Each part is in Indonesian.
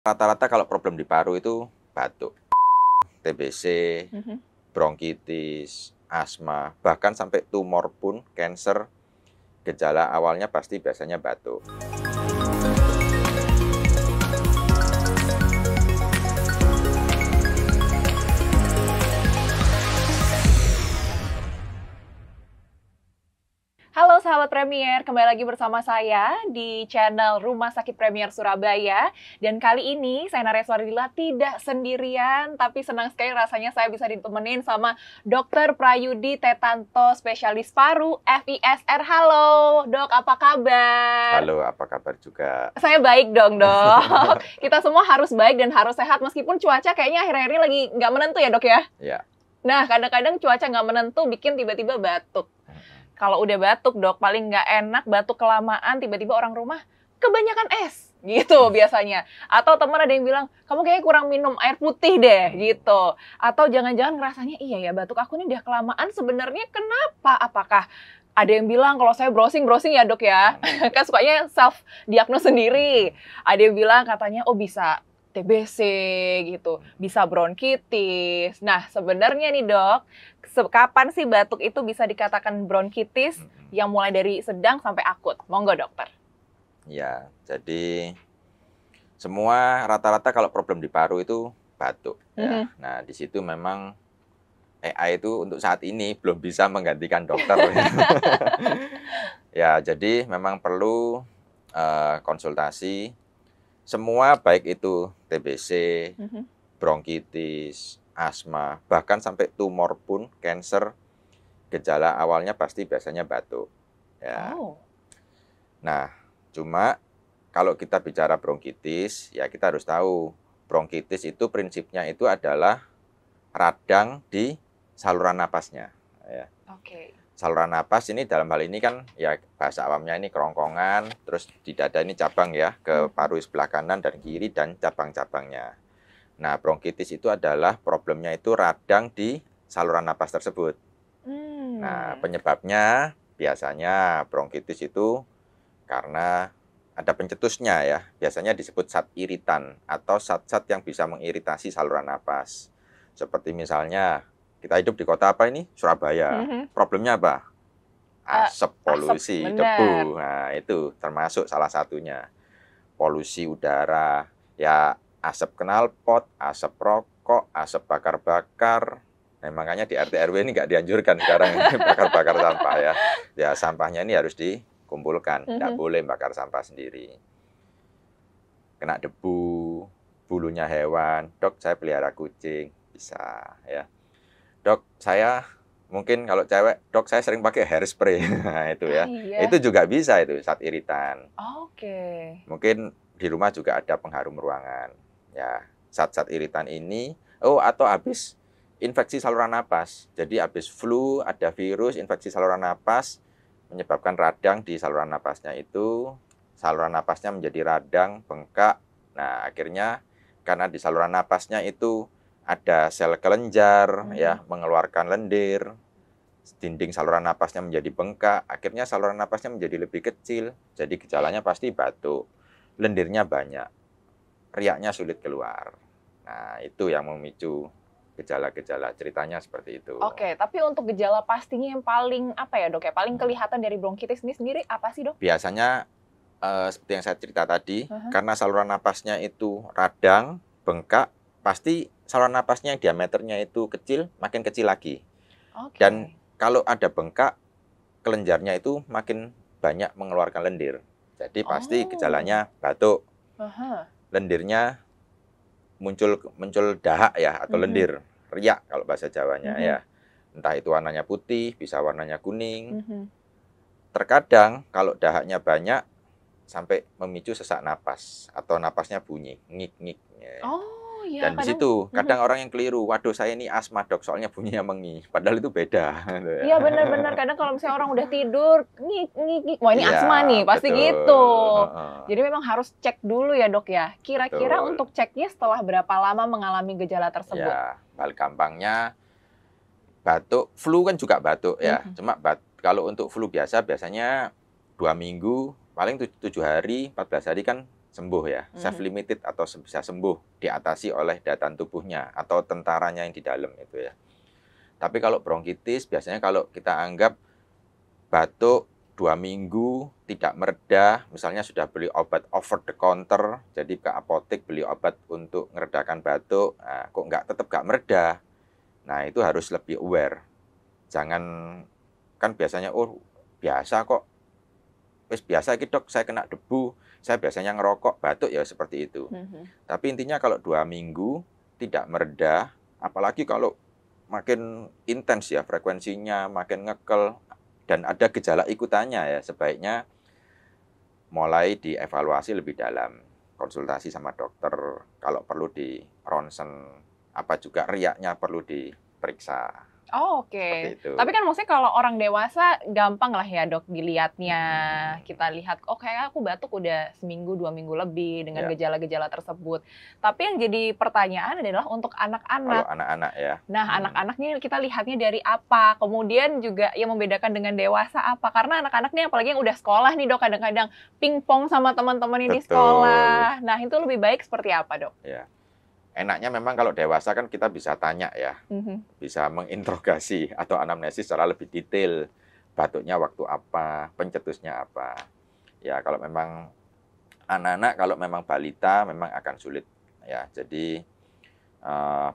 Rata-rata kalau problem di paru itu batuk, TBC, bronkitis, asma, bahkan sampai tumor pun, kanker, gejala awalnya pasti biasanya batuk. Halo sahabat Premier, kembali lagi bersama saya di channel Rumah Sakit Premier Surabaya. Dan kali ini saya Nares Wardila tidak sendirian, tapi senang sekali rasanya saya bisa ditemenin sama Dr. Prayudi Tetanto, spesialis paru FISR. Halo dok, apa kabar? Halo, apa kabar juga? Saya baik dong dok. Kita semua harus baik dan harus sehat meskipun cuaca kayaknya akhir-akhir ini lagi nggak menentu ya dok ya? Ya. Nah kadang-kadang cuaca nggak menentu bikin tiba-tiba batuk. Kalau udah batuk dok, paling nggak enak batuk kelamaan, tiba-tiba orang rumah kebanyakan es, gitu biasanya. Atau teman ada yang bilang, kamu kayaknya kurang minum air putih deh, gitu. Atau jangan-jangan ngerasanya, iya ya batuk aku ini udah kelamaan, sebenarnya kenapa? Apakah ada yang bilang kalau saya browsing ya dok ya, kan sukanya self-diagnose sendiri. Ada yang bilang katanya, oh bisa TBC gitu, bisa bronkitis. Nah sebenarnya nih dok, kapan sih batuk itu bisa dikatakan bronkitis yang mulai dari sedang sampai akut? Monggo dokter. Ya, jadi semua rata-rata kalau problem di paru itu batuk. Ya. Nah, di situ memang AI itu untuk saat ini belum bisa menggantikan dokter. Ya, jadi memang perlu konsultasi. Semua baik itu TBC, bronkitis, asma, bahkan sampai tumor pun, kanker, gejala awalnya pasti biasanya batuk. Ya. Oh. Nah, cuma kalau kita bicara bronkitis, ya kita harus tahu bronkitis itu prinsipnya itu adalah radang di saluran napasnya. Ya. Oke. Saluran napas ini dalam hal ini kan ya bahasa awamnya ini kerongkongan, terus di dada ini cabang ya ke paru sebelah kanan dan kiri dan cabang-cabangnya. Nah, bronkitis itu adalah problemnya itu radang di saluran napas tersebut. Nah, penyebabnya biasanya bronkitis itu karena ada pencetusnya ya. Biasanya disebut zat iritan atau zat-zat yang bisa mengiritasi saluran napas. Seperti misalnya kita hidup di kota apa ini? Surabaya. Problemnya apa? Asap, polusi, debu. Nah, itu termasuk salah satunya. Polusi udara, ya asap knalpot, asap rokok, asap bakar-bakar. Nah, makanya di RT RW ini nggak dianjurkan sekarang bakar-bakar sampah ya. Ya, sampahnya ini harus dikumpulkan, nggak boleh bakar sampah sendiri. Kena debu, bulunya hewan, dok saya pelihara kucing, bisa ya. Dok, saya mungkin kalau cewek, dok saya sering pakai hairspray. Nah, itu ya. Iya. Itu juga bisa itu zat iritan. Oke. Mungkin di rumah juga ada pengharum ruangan. Ya, zat-zat iritan ini atau habis infeksi saluran napas. Jadi habis flu, ada virus infeksi saluran napas menyebabkan radang di saluran napasnya itu, saluran napasnya menjadi radang, bengkak. Nah, akhirnya karena di saluran napasnya itu ada sel kelenjar ya mengeluarkan lendir, dinding saluran napasnya menjadi bengkak, akhirnya saluran napasnya menjadi lebih kecil, jadi gejalanya pasti batuk, lendirnya banyak, riaknya sulit keluar. Nah, itu yang memicu gejala-gejala, ceritanya seperti itu. Oke, tapi untuk gejala pastinya yang paling apa ya dok ya, paling kelihatan dari bronkitis ini sendiri apa sih dok? Biasanya seperti yang saya cerita tadi, karena saluran napasnya itu radang, bengkak, pasti saluran napasnya yang diameternya itu kecil, makin kecil lagi. Dan kalau ada bengkak, kelenjarnya itu makin banyak mengeluarkan lendir. Jadi pasti gejalanya batuk. Lendirnya muncul dahak ya, atau lendir, riak kalau bahasa Jawanya ya. Entah itu warnanya putih, bisa warnanya kuning. Terkadang kalau dahaknya banyak, sampai memicu sesak napas atau napasnya bunyi, ngik-ngik. Oh, iya, dan di situ kadang orang yang keliru, waduh saya ini asma dok, soalnya bunyinya mengi. Padahal itu beda. Iya benar-benar, kadang kalau misalnya orang udah tidur, ngik-ngik, wah ini Iya, asma nih, pasti betul. gitu. Jadi memang harus cek dulu ya dok ya. Kira-kira Betul. untuk ceknya setelah berapa lama mengalami gejala tersebut? Ya, paling gampangnya batuk, flu kan juga batuk ya. Cuma kalau untuk flu biasanya 2 minggu, paling 7 hari, 14 hari kan sembuh ya, self-limited atau bisa sembuh, diatasi oleh daya tahan tubuhnya atau tentaranya yang di dalam itu ya. Tapi kalau bronkitis biasanya kalau kita anggap batuk 2 minggu tidak mereda, misalnya sudah beli obat over the counter, jadi ke apotek beli obat untuk meredakan batuk, nah, kok tetap nggak mereda. Nah itu harus lebih aware. Jangan, kan biasanya, oh biasa kok, wis biasa iki dok, saya kena debu, saya biasanya ngerokok, batuk ya seperti itu. Tapi intinya kalau 2 minggu tidak mereda, apalagi kalau makin intens ya frekuensinya, makin ngekel, dan ada gejala ikutannya ya, sebaiknya mulai dievaluasi lebih dalam, konsultasi sama dokter, kalau perlu di ronsen, apa juga riaknya perlu diperiksa. Oh, Seperti oke. itu. Tapi kan maksudnya kalau orang dewasa gampang lah ya dok dilihatnya. Kita lihat, oh kayak aku batuk udah 1 minggu 2 minggu lebih dengan Ya. gejala-gejala tersebut. Tapi yang jadi pertanyaan adalah untuk Kalau anak-anak. anak-anak ya. Nah, anak-anak nih kita lihatnya dari apa? Kemudian juga yang membedakan dengan dewasa apa? Karena anak-anak nih apalagi yang udah sekolah nih dok, kadang-kadang pingpong sama teman-temannya di Betul. sekolah. Nah, itu lebih baik seperti apa dok? Ya. Enaknya memang kalau dewasa kan kita bisa tanya ya, bisa menginterogasi atau anamnesis secara lebih detail. Batuknya waktu apa, pencetusnya apa. Ya kalau memang anak-anak, kalau memang balita memang akan sulit ya. Jadi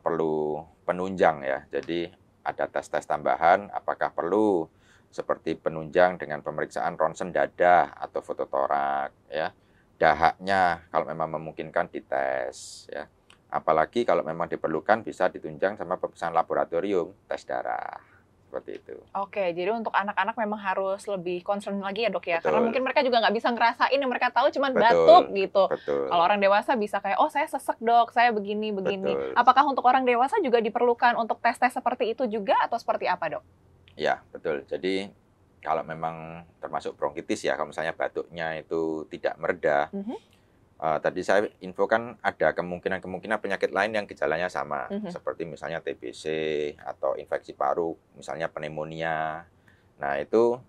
perlu penunjang ya. Jadi ada tes-tes tambahan, apakah perlu seperti penunjang dengan pemeriksaan ronsen dada atau fototorak ya. Dahaknya kalau memang memungkinkan dites ya. Apalagi kalau memang diperlukan bisa ditunjang sama pemeriksaan laboratorium, tes darah, seperti itu. Oke, jadi untuk anak-anak memang harus lebih concern lagi ya dok ya, karena Betul. mungkin mereka juga nggak bisa ngerasain yang mereka tahu cuman Betul. batuk gitu. Betul. Kalau orang dewasa bisa kayak, oh saya sesek dok, saya begini-begini. Betul. Apakah untuk orang dewasa juga diperlukan untuk tes-tes seperti itu juga atau seperti apa dok? Ya, betul. Jadi kalau memang termasuk bronkitis ya, kalau misalnya batuknya itu tidak mereda, tadi saya infokan ada kemungkinan penyakit lain yang gejalanya sama, seperti misalnya TBC atau infeksi paru, misalnya pneumonia. Nah itu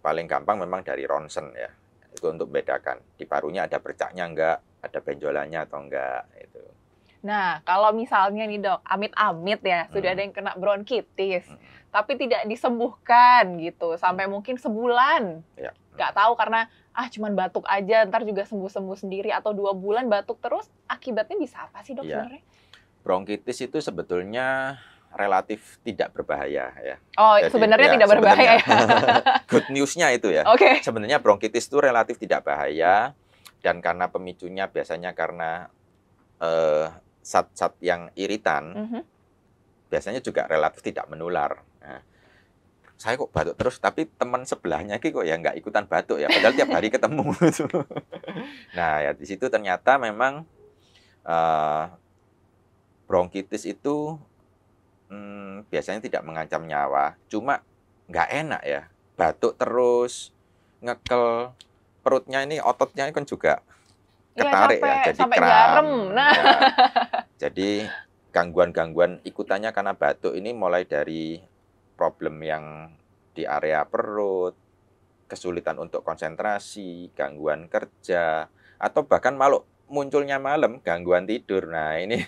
paling gampang memang dari ronsen ya, itu untuk membedakan di parunya ada bercaknya enggak, ada benjolannya atau enggak itu. Nah, kalau misalnya nih dok, amit-amit ya, sudah ada yang kena bronkitis, tapi tidak disembuhkan gitu, sampai mungkin sebulan, nggak tahu karena cuman batuk aja, ntar juga sembuh-sembuh sendiri, atau 2 bulan batuk terus, akibatnya bisa apa sih dok sebenarnya? Bronkitis itu sebetulnya relatif tidak berbahaya ya. Oh, sebenarnya tidak berbahaya ya? Good news-nya itu ya. Oke. Sebenarnya bronkitis itu relatif tidak bahaya, dan karena pemicunya biasanya karena zat-zat yang iritan, biasanya juga relatif tidak menular. Nah, saya kok batuk terus, tapi teman sebelahnya kok ya nggak ikutan batuk ya, padahal tiap hari ketemu. Nah, ya di situ ternyata memang bronkitis itu biasanya tidak mengancam nyawa, cuma nggak enak ya, batuk terus, ngekel, perutnya ini ototnya kan juga ketarik ya, jadi sampai kram. garam. Nah. Ya. Jadi gangguan-gangguan ikutannya karena batuk ini mulai dari problem yang di area perut, kesulitan untuk konsentrasi, gangguan kerja, atau bahkan malu munculnya malam, gangguan tidur. Nah ini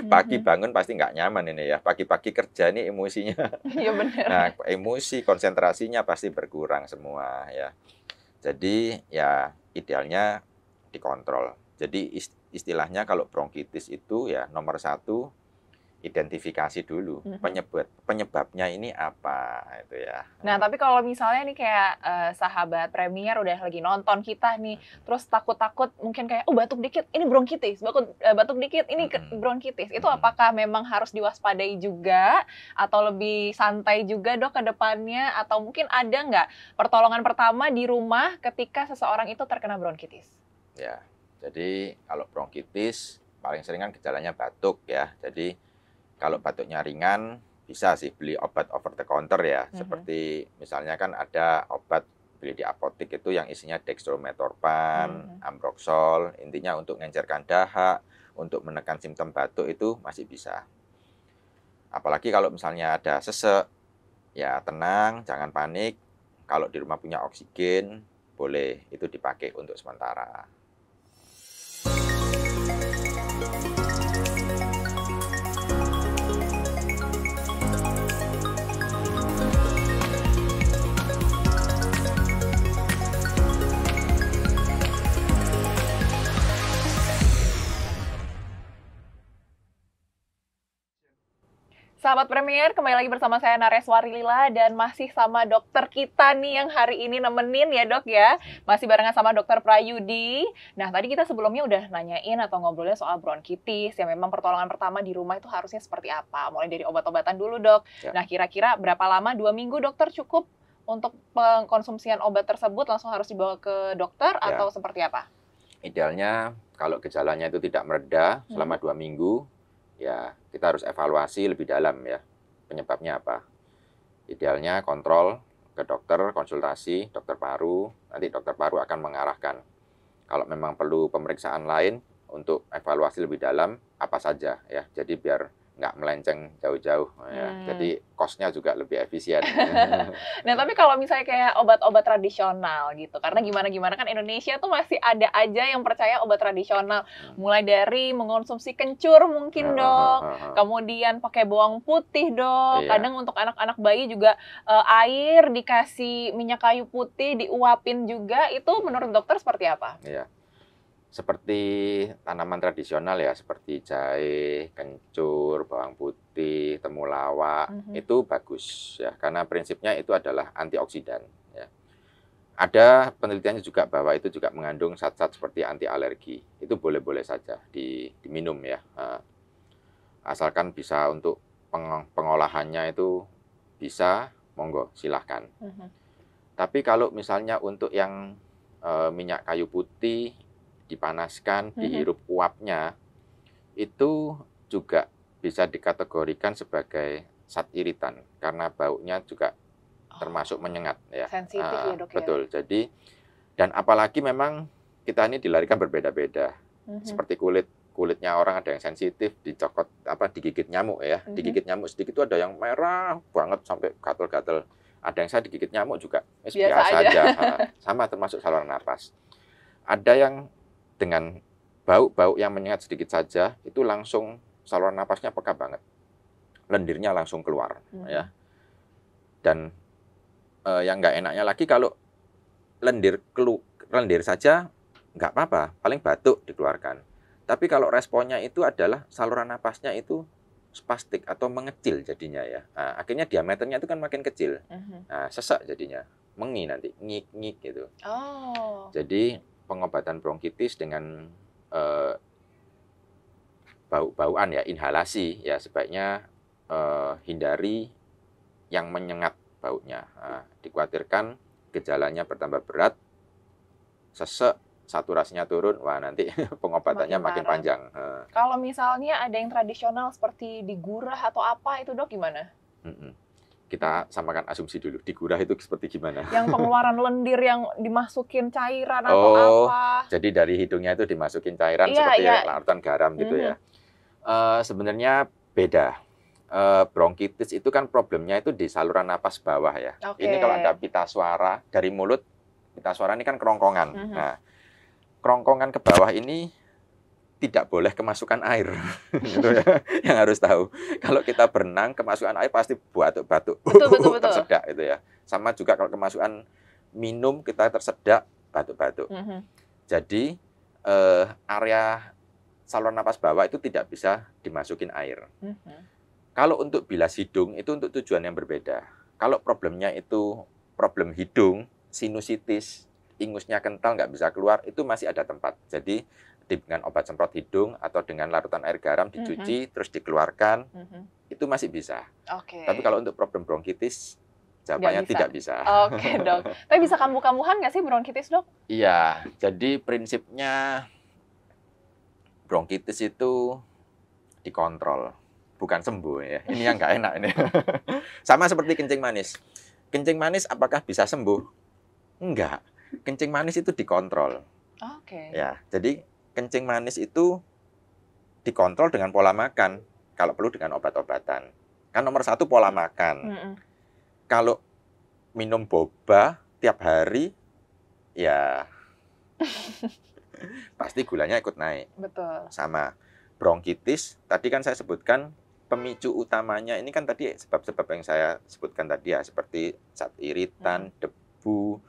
pagi bangun pasti nggak nyaman ini ya, pagi-pagi kerja ini emosinya. Iya benar. Nah emosi, konsentrasinya pasti berkurang semua ya. Jadi ya idealnya dikontrol. Jadi istilahnya kalau bronkitis itu ya nomor 1 identifikasi dulu penyebabnya ini apa itu ya. Nah tapi kalau misalnya nih kayak sahabat Premier udah lagi nonton kita nih, terus takut-takut mungkin kayak batuk dikit ini bronkitis, batuk dikit ini bronkitis, itu apakah memang harus diwaspadai juga atau lebih santai juga dok ke depannya, atau mungkin ada nggak pertolongan pertama di rumah ketika seseorang itu terkena bronkitis? Ya, jadi kalau bronkitis paling sering kan gejalanya batuk ya. Jadi kalau batuknya ringan bisa sih beli obat over the counter ya. Seperti misalnya kan ada obat beli di apotek itu yang isinya dextromethorphan, ambroxol, intinya untuk mengencerkan dahak, untuk menekan simptom batuk itu masih bisa. Apalagi kalau misalnya ada sesek, ya tenang, jangan panik. Kalau di rumah punya oksigen, boleh itu dipakai untuk sementara. Sahabat Premier, kembali lagi bersama saya Nareswari Lila dan masih sama dokter kita nih yang hari ini nemenin ya dok ya. Masih barengan sama dokter Prayudi. Nah tadi kita sebelumnya udah nanyain atau ngobrolnya soal bronkitis, yang memang pertolongan pertama di rumah itu harusnya seperti apa. Mulai dari obat-obatan dulu dok. Ya. Nah kira-kira berapa lama, 2 minggu dokter cukup untuk pengkonsumsian obat tersebut langsung harus dibawa ke dokter Ya. atau seperti apa? Idealnya kalau gejalanya itu tidak mereda selama 2 minggu, ya kita harus evaluasi lebih dalam ya, penyebabnya apa. Idealnya kontrol ke dokter, konsultasi dokter paru, nanti dokter paru akan mengarahkan. Kalau memang perlu pemeriksaan lain untuk evaluasi lebih dalam, apa saja ya. Jadi biar nggak melenceng jauh-jauh ya. Jadi cost-nya juga lebih efisien. Nah, tapi kalau misalnya kayak obat-obat tradisional gitu, karena gimana-gimana kan Indonesia tuh masih ada aja yang percaya obat tradisional. Mulai dari mengonsumsi kencur mungkin dok, kemudian pakai bawang putih dok, Iya. kadang untuk anak-anak bayi juga air dikasih minyak kayu putih, diuapin juga, itu menurut dokter seperti apa? Iya. Seperti tanaman tradisional ya, seperti jahe, kencur, bawang putih, temulawak, itu bagus ya, karena prinsipnya itu adalah antioksidan ya. Ada penelitiannya juga bahwa itu juga mengandung zat-zat seperti anti alergi. Itu boleh-boleh saja diminum ya. Asalkan bisa untuk pengolahannya itu bisa, monggo silahkan. Tapi kalau misalnya untuk yang minyak kayu putih dipanaskan, dihirup uapnya, itu juga bisa dikategorikan sebagai zat iritan karena baunya juga termasuk menyengat ya. Sensitif ya dok ya? Betul. Jadi dan apalagi memang kita ini dilarikan berbeda-beda. Seperti kulitnya orang ada yang sensitif, dicokot digigit nyamuk ya. Digigit nyamuk sedikit itu ada yang merah banget sampai gatel-gatel. Ada yang saya digigit nyamuk juga biasa aja. Sama termasuk saluran napas. Ada yang dengan bau yang menyengat sedikit saja, itu langsung saluran napasnya peka banget. Lendirnya langsung keluar. Ya. Dan yang nggak enaknya lagi kalau lendir saja nggak apa-apa, paling batuk dikeluarkan. Tapi kalau responnya itu adalah saluran napasnya itu spastik atau mengecil jadinya ya. Nah, akhirnya diameternya itu kan makin kecil. Nah, sesak jadinya, mengi nanti, ngik-ngik gitu. Jadi pengobatan bronkitis dengan bau-bauan ya, inhalasi ya, sebaiknya hindari yang menyengat baunya. Dikhawatirkan gejalanya bertambah berat, sesek, saturasinya turun, wah nanti pengobatannya makin panjang. Kalau misalnya ada yang tradisional seperti digurah atau apa itu dok gimana? Kita samakan asumsi dulu, digurah itu seperti gimana? Yang pengeluaran lendir yang dimasukin cairan atau apa? Jadi dari hidungnya itu dimasukin cairan seperti larutan garam gitu ya. Sebenarnya beda. Bronkitis itu kan problemnya itu di saluran napas bawah ya. Ini kalau ada pita suara dari mulut, pita suara ini kan kerongkongan. Nah, kerongkongan ke bawah ini tidak boleh kemasukan air, gitu ya. Yang harus tahu. Kalau kita berenang kemasukan air pasti batuk-batuk, tersedak itu ya. Sama juga kalau kemasukan minum kita tersedak, batuk-batuk. Jadi area saluran napas bawah itu tidak bisa dimasukin air. Kalau untuk bilas hidung itu untuk tujuan yang berbeda. Kalau problemnya itu problem hidung, sinusitis, ingusnya kental nggak bisa keluar, itu masih ada tempat. Jadi dengan obat semprot hidung atau dengan larutan air garam dicuci terus dikeluarkan, itu masih bisa. Tapi kalau untuk problem bronkitis, jawabannya tidak bisa. Oke dok. Tapi bisa kambuh-kambuhan nggak sih bronkitis dok? Iya, jadi prinsipnya bronkitis itu dikontrol, bukan sembuh ya. Ini yang nggak enak ini. Sama seperti kencing manis. Kencing manis apakah bisa sembuh? Enggak. Kencing manis itu dikontrol. Ya, jadi kencing manis itu dikontrol dengan pola makan, kalau perlu dengan obat-obatan. Kan nomor 1 pola makan. Kalau minum boba tiap hari, ya pasti gulanya ikut naik. Betul. Sama bronkitis, tadi kan saya sebutkan pemicu utamanya ini kan tadi sebab-sebab yang saya sebutkan tadi ya, seperti zat iritan, debu,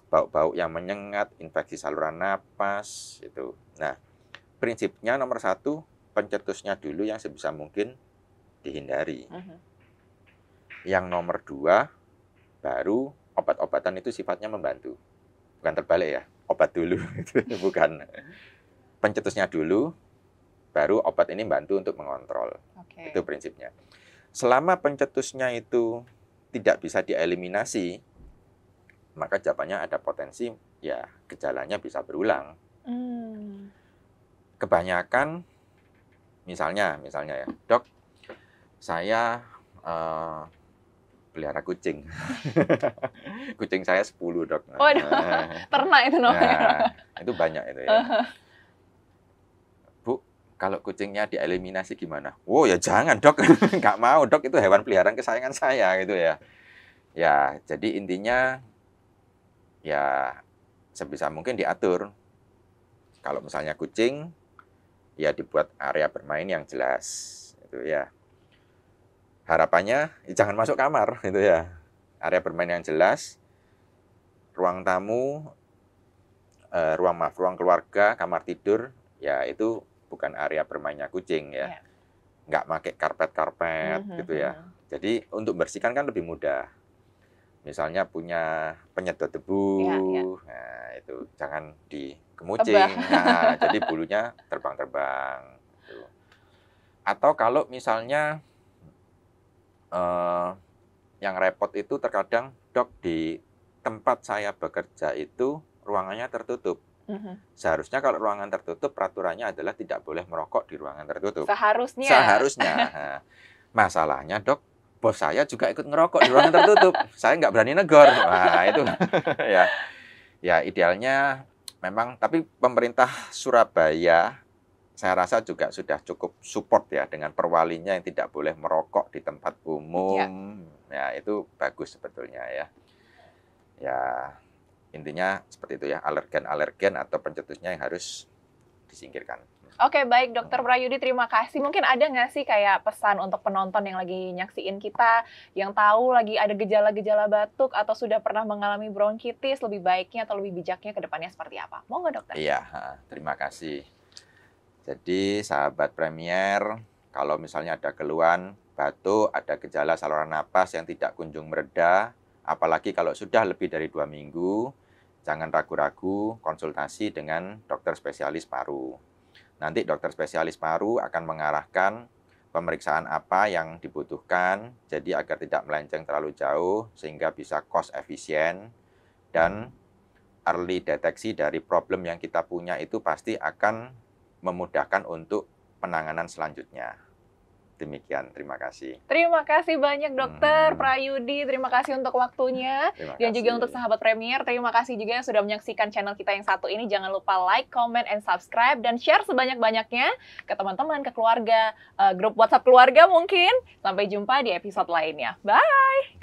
bau-bau yang menyengat, infeksi saluran napas, itu. Nah, prinsipnya nomor 1, pencetusnya dulu yang sebisa mungkin dihindari. Mhm. Yang nomor 2, baru obat-obatan itu sifatnya membantu. Bukan terbalik ya, obat dulu, itu bukan. Pencetusnya dulu, baru obat ini bantu untuk mengontrol. Oke. Itu prinsipnya. Selama pencetusnya itu tidak bisa dieliminasi, maka jawabannya ada potensi ya gejalanya bisa berulang. Kebanyakan misalnya ya, dok, saya pelihara kucing. Kucing saya 10, dok. Waduh, ternak itu namanya. Nah, itu banyak itu ya. Bu, kalau kucingnya dieliminasi gimana? Oh ya jangan, dok. Nggak mau, dok, itu hewan peliharaan kesayangan saya gitu ya. Ya, jadi intinya ya sebisa mungkin diatur. Kalau misalnya kucing, ya dibuat area bermain yang jelas, itu ya. Harapannya jangan masuk kamar, itu ya. Area bermain yang jelas, ruang tamu, ruang keluarga, kamar tidur, ya itu bukan area bermainnya kucing ya. Yeah. Nggak pakai karpet gitu ya. Jadi untuk bersihkan kan lebih mudah. Misalnya punya penyedot debu, nah itu jangan dikemucing, nah jadi bulunya terbang-terbang. Gitu. Atau kalau misalnya yang repot itu terkadang, dok, di tempat saya bekerja itu ruangannya tertutup. Seharusnya kalau ruangan tertutup peraturannya adalah tidak boleh merokok di ruangan tertutup. Seharusnya. Nah, masalahnya, dok, bos saya juga ikut ngerokok di ruangan tertutup. Saya nggak berani negor. Nah, itu ya idealnya memang, tapi pemerintah Surabaya saya rasa juga sudah cukup support ya dengan perwalinya yang tidak boleh merokok di tempat umum. Ya, itu bagus sebetulnya ya. Ya, intinya seperti itu ya, alergen atau pencetusnya yang harus disingkirkan. Oke, baik Dokter Prayudi, terima kasih. Mungkin ada nggak sih kayak pesan untuk penonton yang lagi nyaksiin kita, yang tahu lagi ada gejala-gejala batuk atau sudah pernah mengalami bronkitis, lebih baiknya atau lebih bijaknya ke depannya seperti apa? Mau nggak, dokter? Iya, terima kasih. Jadi sahabat Premier, kalau misalnya ada keluhan batuk, ada gejala saluran napas yang tidak kunjung mereda, apalagi kalau sudah lebih dari 2 minggu, jangan ragu-ragu konsultasi dengan dokter spesialis paru. Nanti dokter spesialis paru akan mengarahkan pemeriksaan apa yang dibutuhkan, jadi agar tidak melenceng terlalu jauh, sehingga bisa cost efisien, dan early deteksi dari problem yang kita punya itu pasti akan memudahkan untuk penanganan selanjutnya. Demikian, terima kasih. Terima kasih banyak Dokter Prayudi, terima kasih untuk waktunya. Dan juga untuk sahabat Premier, terima kasih juga yang sudah menyaksikan channel kita yang satu ini. Jangan lupa like, comment, and subscribe, dan share sebanyak-banyaknya ke teman-teman, ke keluarga, grup WhatsApp keluarga mungkin. Sampai jumpa di episode lainnya. Bye!